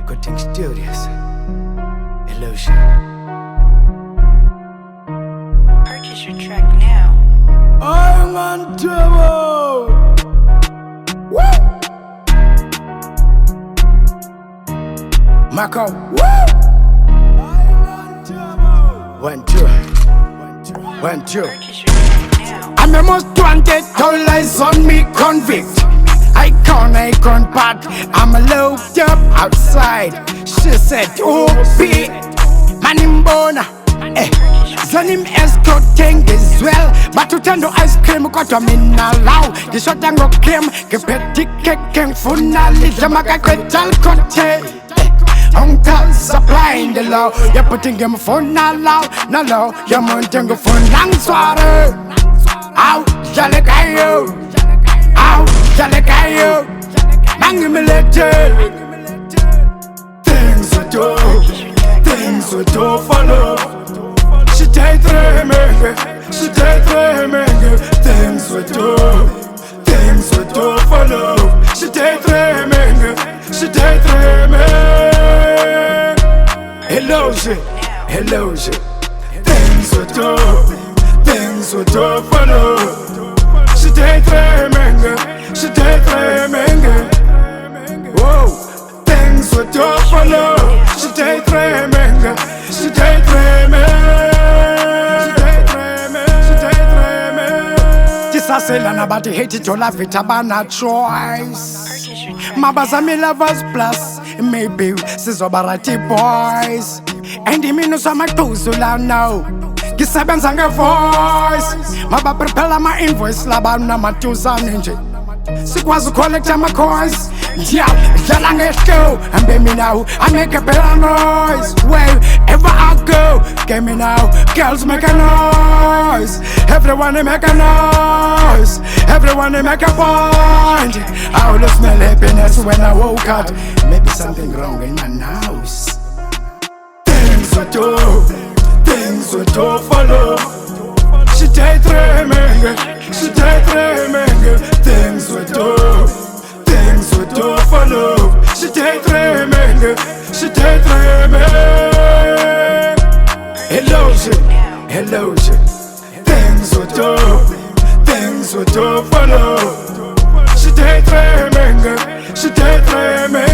Recording Studios. Illusion. Purchase your track now. I'm on trouble. Woo! Magqabi. Woo! I'm on trouble. 1, 2. 1, 2. Purchase your track now. I'm a most wanted, all eyes on me, convict. I can't part. I'm locked up outside. She said, oh, be manimbona. Zanim escort thing as well. But to turn the ice cream, got a min allow. The shot and go cream, get petty cake and funali. Jamaka ketal cote. Uncle supplying the law. You're putting him for now, no law. You're mounting for long swatter. Out, Jalekayo. Out, Jalekayo. Mangy military. Things we do follow. She take the menge, she take the menge. Things we do follow. She take the menge, she take the menge. Illusion. Things we do follow. She take the menge, she take the menge. Whoa, things we do follow. She take the menge, she take the menge. Selana but hate it to love it about a choice. Mabazami lovers plus maybe sizobarati boys. And the minus of my tuzula now. Gisabenza nge voice. Maba prepare my invoice labana matuza ninja. Sikwazi collect my coins. Yeah, Jalange go and be me now. I make a better noise. Wherever I go, get me now. Girls make a noise. Everyone they make a noise. Everyone they make a point. I always smell happiness when I woke up. Maybe something wrong in my house. Things we do follow. She take the menge, she take the menge. Things we do follow. She take the menge, she take the menge. Illusion. Things we do follow. She take the menge, she take the menge.